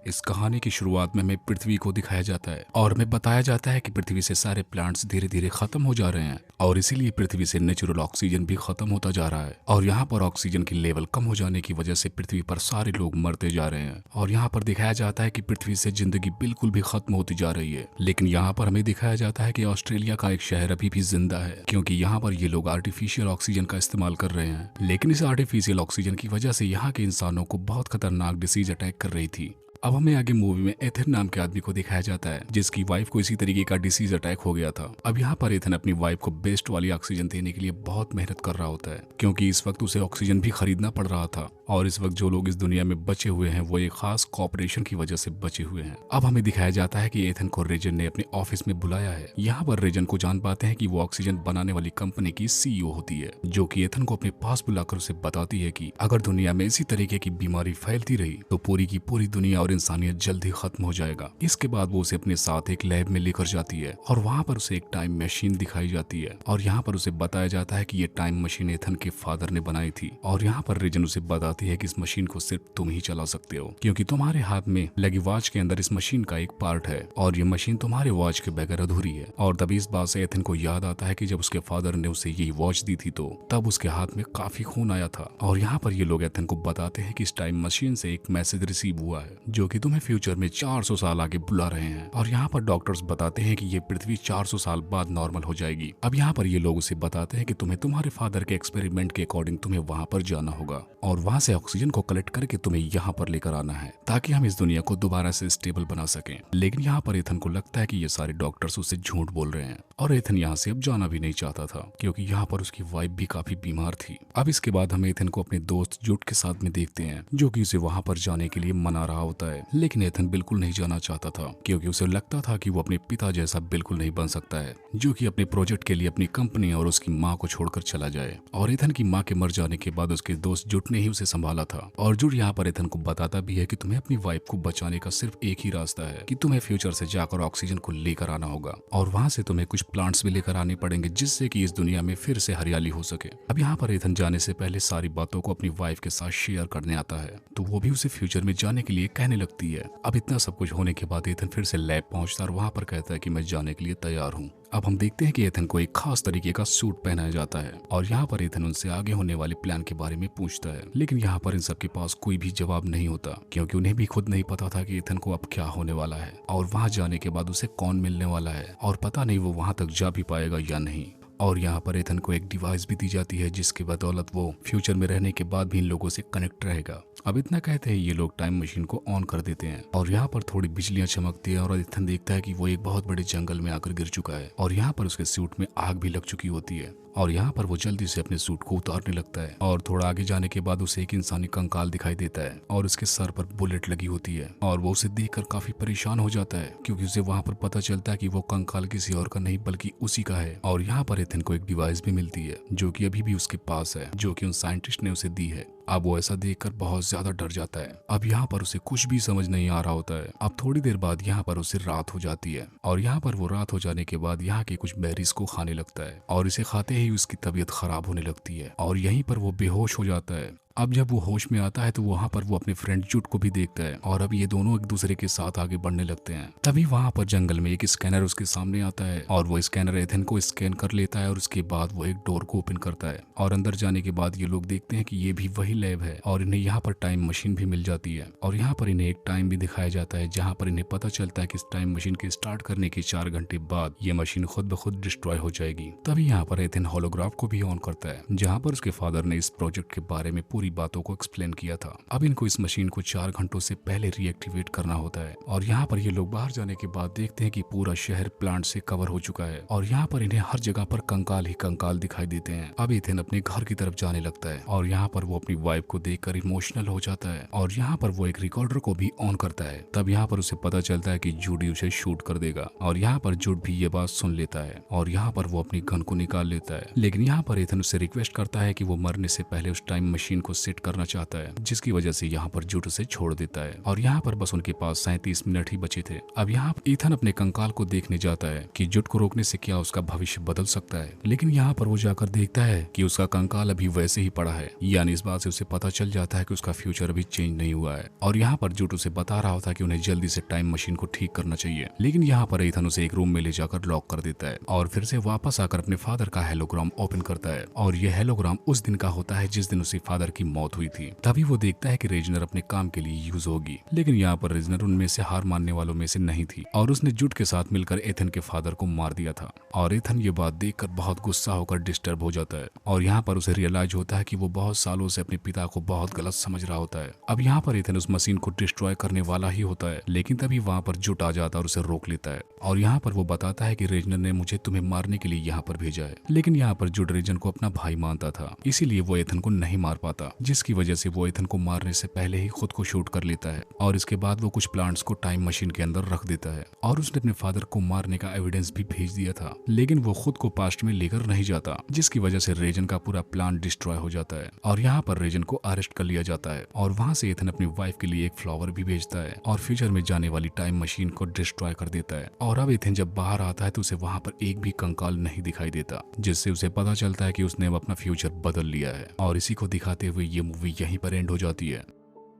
इस कहानी की शुरुआत में हमें पृथ्वी को दिखाया जाता है और हमें बताया जाता है कि पृथ्वी से सारे प्लांट्स धीरे धीरे खत्म हो जा रहे हैं और इसीलिए पृथ्वी से नेचुरल ऑक्सीजन भी खत्म होता जा रहा है और यहाँ पर ऑक्सीजन की लेवल कम हो जाने की वजह से पृथ्वी पर सारे लोग मरते जा रहे हैं। और यहाँ पर दिखाया जाता है कि पृथ्वी से जिंदगी बिल्कुल भी खत्म होती जा रही है। लेकिन यहाँ पर हमें दिखाया जाता है कि ऑस्ट्रेलिया का एक शहर अभी भी जिंदा है, क्योंकि यहाँ पर ये लोग आर्टिफिशियल ऑक्सीजन का इस्तेमाल कर रहे हैं। लेकिन इस आर्टिफिशियल ऑक्सीजन की वजह से यहाँ के इंसानों को बहुत खतरनाक डिसीज अटैक कर रही थी। अब हमें आगे मूवी में एथन नाम के आदमी को दिखाया जाता है जिसकी वाइफ को इसी तरीके का डिसीज अटैक हो गया था। अब यहाँ पर एथन अपनी वाइफ को बेस्ट वाली ऑक्सीजन देने के लिए बहुत मेहनत कर रहा होता है, क्योंकि इस वक्त उसे ऑक्सीजन भी खरीदना पड़ रहा था और इस वक्त जो लोग इस दुनिया में बचे हुए हैं वो एक खास कॉपरेशन की वजह से बचे हुए हैं। अब हमें दिखाया जाता है कि एथन को रेजन ने अपने ऑफिस में बुलाया है। यहाँ पर रेजन को जान पाते हैं कि वो ऑक्सीजन बनाने वाली कंपनी की सीईओ होती है, जो कि एथन को अपने पास बुलाकर उसे बताती है कि अगर दुनिया में इसी तरीके की बीमारी फैलती रही तो पूरी की पूरी दुनिया और इंसानियत जल्द ही खत्म हो जाएगा। इसके बाद वो उसे अपने साथ एक लैब में लेकर जाती है और वहाँ पर उसे एक टाइम मशीन दिखाई जाती है और यहाँ पर उसे बताया जाता है कि ये टाइम मशीन एथन के फादर ने बनाई थी। और यहाँ पर रेजन उसे बताती है कि इस मशीन को सिर्फ तुम ही चला सकते हो, क्योंकि तुम्हारे हाथ में लगी वॉच के अंदर इस मशीन का एक पार्ट है और ये मशीन तुम्हारे वॉच के बगैर अधूरी है। और तभी इस बात से एथन को याद आता है कि जब उसके फादर ने उसे यही वॉच दी थी तो तब उसके हाथ में काफी खून आया था। और यहाँ पर ये लोग एथन को बताते हैं कि इस टाइम मशीन से एक मैसेज रिसीव हुआ है जो कि तुम्हें फ्यूचर में 400 साल आगे बुला रहे हैं। और यहाँ पर डॉक्टर्स बताते हैं कि ये पृथ्वी 400 साल बाद नॉर्मल हो जाएगी। अब यहाँ पर ये लोग उसे बताते हैं कि तुम्हें तुम्हारे फादर के एक्सपेरिमेंट के अकॉर्डिंग तुम्हें वहाँ पर जाना होगा और वहाँ से ऑक्सीजन को कलेक्ट करके तुम्हें यहाँ पर लेकर आना है ताकि हम इस दुनिया को दोबारा से स्टेबल बना सकें। लेकिन यहाँ पर एथन को लगता है कि ये सारे डॉक्टर्स उससे झूठ बोल रहे हैं और एथन यहाँ से अब जाना भी नहीं चाहता था, क्योंकि यहाँ पर उसकी वाइफ भी काफी बीमार थी। अब इसके बाद हम एथन को अपने दोस्त जुट के साथ में देखते हैं, जो कि उसे वहाँ पर जाने के लिए मना रहा होता है। लेकिन एथन बिल्कुल नहीं जाना चाहता था, क्योंकि उसे लगता था कि वो अपने पिता जैसा बिल्कुल नहीं बन सकता है, जो कि अपने प्रोजेक्ट के लिए अपनी कंपनी और उसकी माँ को छोड़कर चला जाए। और एथन की माँ के मर जाने के बाद उसके दोस्त जुट ने ही उसे संभाला था। और जुट यहाँ पर एथन को बताता भी है कि तुम्हें अपनी वाइफ को बचाने का सिर्फ एक ही रास्ता है कि तुम्हें फ्यूचर से जाकर ऑक्सीजन को लेकर आना होगा और वहाँ से तुम्हें कुछ प्लांट्स भी लेकर आने पड़ेंगे जिससे कि इस दुनिया में फिर से हरियाली हो सके। अब यहाँ पर एथन जाने से पहले सारी बातों को अपनी वाइफ के साथ शेयर करने आता है, तो वो भी उसे फ्यूचर में जाने के लिए कहने लगती है। अब इतना सब कुछ होने के बाद एथन फिर से लैब पहुंचता और वहां पर कहता है कि मैं जाने के लिए तैयार हूँ। अब हम देखते हैं कि एथन को एक खास तरीके का सूट पहनाया जाता है और यहाँ पर एथन उनसे आगे होने वाले प्लान के बारे में पूछता है। लेकिन यहाँ पर इन सब के पास कोई भी जवाब नहीं होता, क्योंकि उन्हें भी खुद नहीं पता था कि एथन को अब क्या होने वाला है और वहाँ जाने के बाद उसे कौन मिलने वाला है और पता नहीं वो वहाँ तक जा भी पाएगा या नहीं। और यहाँ पर एथन को एक डिवाइस भी दी जाती है जिसके बदौलत वो फ्यूचर में रहने के बाद भी इन लोगों से कनेक्ट रहेगा। अब इतना कहते हैं ये लोग टाइम मशीन को ऑन कर देते हैं और यहाँ पर थोड़ी बिजलियां चमकती है और एथन देखता है कि वो एक बहुत बड़े जंगल में आकर गिर चुका है और यहाँ पर उसके सूट में आग भी लग चुकी होती है। और यहाँ पर वो जल्दी से अपने सूट को उतारने लगता है और थोड़ा आगे जाने के बाद उसे एक इंसानी कंकाल दिखाई देता है और उसके सर पर बुलेट लगी होती है और वो उसे देखकर काफी परेशान हो जाता है, क्योंकि उसे वहाँ पर पता चलता है कि वो कंकाल किसी और का नहीं बल्कि उसी का है। और यहाँ पर एथन को एक डिवाइस भी मिलती है जो कि अभी भी उसके पास है, जो कि उन साइंटिस्ट ने उसे दी है। अब वो ऐसा देखकर बहुत ज्यादा डर जाता है। अब यहाँ पर उसे कुछ भी समझ नहीं आ रहा होता है। अब थोड़ी देर बाद यहाँ पर उसे रात हो जाती है और यहाँ पर वो रात हो जाने के बाद यहाँ के कुछ बेरीज को खाने लगता है और इसे खाते ही उसकी तबीयत खराब होने लगती है और यहीं पर वो बेहोश हो जाता है। अब जब वो होश में आता है तो वहाँ पर वो अपने फ्रेंड जुट को भी देखता है और अब ये दोनों एक दूसरे के साथ आगे बढ़ने लगते हैं। तभी वहाँ पर जंगल में एक स्कैनर उसके सामने आता है और वो स्कैनर एथन को स्कैन कर लेता है और उसके बाद वो एक डोर को ओपन करता है और अंदर जाने के बाद ये लोग देखते हैं कि ये भी वही लैब है और इन्हें यहाँ पर टाइम मशीन भी मिल जाती है और यहाँ पर इन्हें एक टाइम भी दिखाया जाता है जहाँ पर इन्हें पता चलता है कि इस टाइम मशीन के स्टार्ट करने के 4 घंटे बाद ये मशीन खुद ब खुद डिस्ट्रॉय हो जाएगी। तभी यहाँ पर एथन होलोग्राफ को भी ऑन करता है जहाँ पर उसके फादर ने इस प्रोजेक्ट के बारे में पूरी बातों को एक्सप्लेन किया था। अब इनको इस मशीन को 4 घंटों से पहले रीएक्टिवेट करना होता है और यहाँ पर ये लोग बाहर जाने के बाद देखते हैं कि पूरा शहर प्लांट से कवर हो चुका है और यहाँ पर इन्हें हर जगह पर कंकाल ही कंकाल दिखाई देते हैं। अब एथन अपने घर की तरफ जाने लगता है और यहाँ पर वो अपनी वाइफ को देखकर इमोशनल हो जाता है और यहाँ पर वो एक रिकॉर्डर को भी ऑन करता है। तब यहाँ पर उसे पता चलता है कि जूडी उसे शूट कर देगा और यहाँ पर जुड भी ये बात सुन लेता है और यहाँ पर वो अपनी गन को निकाल लेता है। लेकिन यहाँ पर एथन उससे रिक्वेस्ट करता है कि वो मरने से पहले उस टाइम मशीन को सेट करना चाहता है, जिसकी वजह से यहाँ पर जुड उसे छोड़ देता है और यहाँ पर बस उनके पास 37 मिनट ही बचे थे। अब यहाँ एथन अपने कंकाल को देखने जाता है कि जुड को रोकने से क्या उसका भविष्य बदल सकता है, लेकिन यहाँ पर वो जाकर देखता है कि उसका कंकाल अभी वैसे ही पड़ा है, यानी इस बात से उसे पता चल जाता है कि उसका फ्यूचर अभी चेंज नहीं हुआ है। और यहाँ पर जुट उसे बता रहा होता है कि उन्हें जल्दी से टाइम मशीन को ठीक करना चाहिए। लेकिन यहाँ पर एथन उसे एक रूम में ले जाकर लॉक कर देता है और फिर से वापस आकर अपने फादर का हेलोग्राम ओपन करता है। और यह हेलोग्राम उस दिन का होता है जिस दिन उसके फादर की मौत हुई थी। तभी वो देखता है कि रेजनर अपने काम के लिए यूज होगी, लेकिन यहाँ पर रेजनर उनमें से हार मानने वालों में से नहीं थी और उसने जुट के साथ मिलकर एथन के फादर को मार दिया था। और एथन ये बात देखकर बहुत गुस्सा होकर डिस्टर्ब हो जाता है और यहाँ पर उसे रियलाइज होता है कि वो बहुत सालों से अपने पिता को बहुत गलत समझ रहा होता है। अब यहाँ पर एथन उस मशीन को डिस्ट्रॉय करने वाला ही होता है, लेकिन तभी वहाँ पर जुट आ जाता है और उसे रोक लेता है। और यहाँ पर वो बताता है कि रेजनर ने मुझे तुम्हें मारने के लिए यहाँ पर भेजा है। लेकिन यहाँ पर जुट रेजन को अपना भाई मानता था, इसीलिए वो एथन को नहीं मार पाता, जिसकी वजह से वो एथन को मारने से पहले ही खुद को शूट कर लेता है। और इसके बाद वो कुछ प्लांट्स को टाइम मशीन के अंदर रख देता है। और उसने अपने फादर को मारने का एविडेंस भी भेज दिया था, लेकिन वो खुद को पास्ट में लेकर नहीं जाता, जिसकी वजह से रेजन का पूरा प्लान डिस्ट्रॉय हो जाता है। और यहाँ पर रेजन को अरेस्ट कर लिया जाता है और वहाँ से एथन अपनी वाइफ के लिए एक फ्लावर भी भेजता है और फ्यूचर में जाने वाली टाइम मशीन को डिस्ट्रॉय कर देता है। और अब एथन जब बाहर आता है तो उसे वहाँ पर एक भी कंकाल नहीं दिखाई देता, जिससे उसे पता चलता है कि उसने अब अपना फ्यूचर बदल लिया है। और इसी को दिखाते हुए ये मूवी यहीं पर एंड हो जाती है।